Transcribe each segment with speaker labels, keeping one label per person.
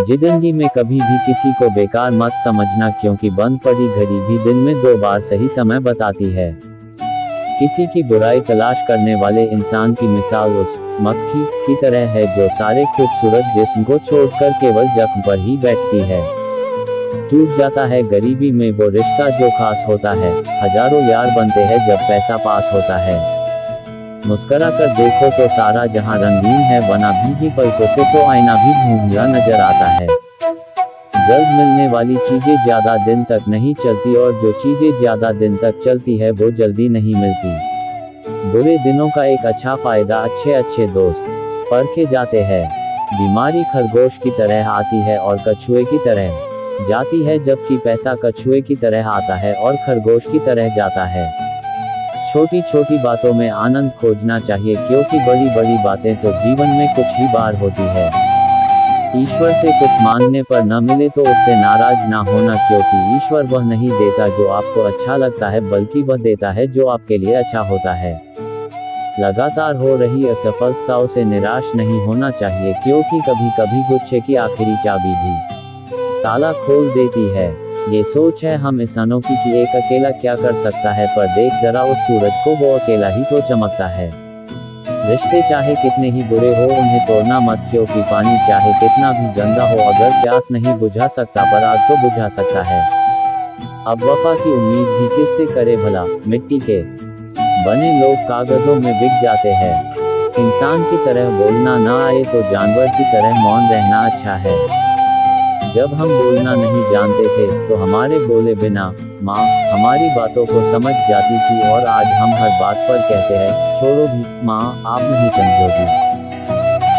Speaker 1: जिंदगी में कभी भी किसी को बेकार मत समझना, क्योंकि बंद पड़ी घड़ी भी दिन में 2 बार सही समय बताती है। किसी की बुराई तलाश करने वाले इंसान की मिसाल उस मक्खी की तरह है जो सारे खूबसूरत जिस्म को छोड़कर केवल जख्म पर ही बैठती है। टूट जाता है गरीबी में वो रिश्ता जो खास होता है, हजारों यार बनते हैं जब पैसा पास होता है। मुस्कुरा कर देखो तो सारा जहां रंगीन है, वरना भीगी पलकों से तो आईना भी धुंधला नजर आता है। जल्द मिलने वाली चीजें ज्यादा दिन तक नहीं चलती, और जो चीजें ज्यादा दिन तक चलती है वो जल्दी नहीं मिलती। बुरे दिनों का एक अच्छा फायदा अच्छे अच्छे दोस्त परखे जाते हैं। बीमारी खरगोश की तरह आती है और कछुए की तरह जाती है, जबकि पैसा कछुए की तरह आता है और खरगोश की तरह जाता है। छोटी छोटी बातों में आनंद खोजना चाहिए, क्योंकि बड़ी बड़ी बातें तो जीवन में कुछ ही बार होती है। ईश्वर से कुछ मांगने पर न मिले तो उससे नाराज ना होना, क्योंकि ईश्वर वह नहीं देता जो आपको अच्छा लगता है, बल्कि वह देता है जो आपके लिए अच्छा होता है। लगातार हो रही असफलताओं से निराश नहीं होना चाहिए, क्योंकि कभी कभी गुच्छे की आखिरी चाबी भी ताला खोल देती है। ये सोच है हम इंसानों की कि एक अकेला क्या कर सकता है, पर देख जरा उस सूरज को, वो अकेला ही तो चमकता है। रिश्ते चाहे कितने ही बुरे हो उन्हें तोड़ना मत, क्योंकि पानी चाहे कितना भी गंदा हो, अगर प्यास नहीं बुझा सकता पर आग तो बुझा सकता है। अब वफा की उम्मीद भी किससे करे भला, मिट्टी के बने लोग कागजों में बिक जाते हैं। इंसान की तरह बोलना ना आए तो जानवर की तरह मौन रहना अच्छा है। जब हम बोलना नहीं जानते थे तो हमारे बोले बिना माँ हमारी बातों को समझ जाती थी, और आज हम हर बात पर कहते हैं छोड़ो भी माँ, आप नहीं समझोगी।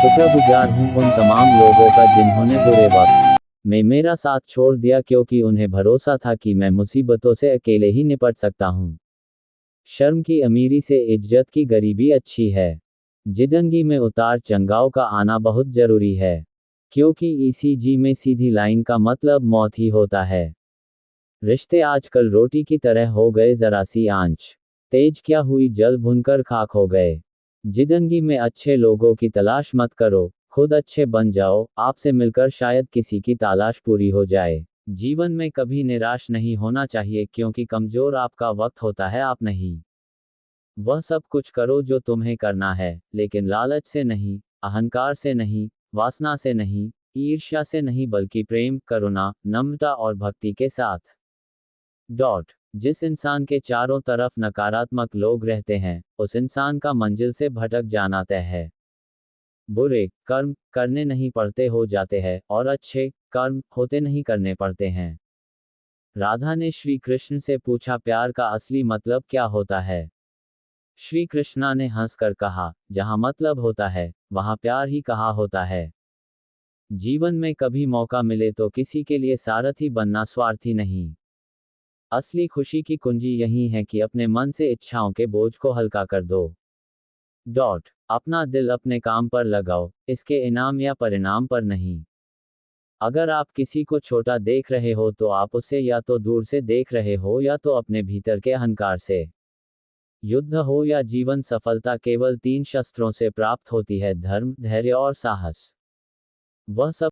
Speaker 1: शुक्रगुजार हूँ उन तमाम लोगों का जिन्होंने बुरे वक्त में मेरा साथ छोड़ दिया, क्योंकि उन्हें भरोसा था कि मैं मुसीबतों से अकेले ही निपट सकता हूँ। शर्म की अमीरी से इज्जत की गरीबी अच्छी है। जिंदगी में उतार चढ़ाव का आना बहुत जरूरी है, क्योंकि ईसीजी में सीधी लाइन का मतलब मौत ही होता है। रिश्ते आजकल रोटी की तरह हो गए, जरा सी आंच तेज क्या हुई जल भुनकर खाक हो गए। जिंदगी में अच्छे लोगों की तलाश मत करो, खुद अच्छे बन जाओ, आपसे मिलकर शायद किसी की तलाश पूरी हो जाए। जीवन में कभी निराश नहीं होना चाहिए, क्योंकि कमजोर आपका वक्त होता है, आप नहीं। वह सब कुछ करो जो तुम्हें करना है, लेकिन लालच से नहीं, अहंकार से नहीं, वासना से नहीं, ईर्ष्या से नहीं, बल्कि प्रेम, करुणा, नम्रता और भक्ति के साथ। जिस इंसान के चारों तरफ नकारात्मक लोग रहते हैं, उस इंसान का मंजिल से भटक जाना तय है। बुरे कर्म करने नहीं पड़ते हो जाते हैं, और अच्छे कर्म होते नहीं करने पड़ते हैं। राधा ने श्री कृष्ण से पूछा, प्यार का असली मतलब क्या होता है? श्री कृष्णा ने हंसकर कहा, जहां मतलब होता है वहां प्यार ही कहा होता है। जीवन में कभी मौका मिले तो किसी के लिए सारथी बनना, स्वार्थी नहीं। असली खुशी की कुंजी यही है कि अपने मन से इच्छाओं के बोझ को हल्का कर दो। अपना दिल अपने काम पर लगाओ, इसके इनाम या परिणाम पर नहीं। अगर आप किसी को छोटा देख रहे हो तो आप उसे या तो दूर से देख रहे हो, या तो अपने भीतर के अहंकार से। युद्ध हो या जीवन, सफलता केवल 3 शस्त्रों से प्राप्त होती है, धर्म, धैर्य और साहस। वह सब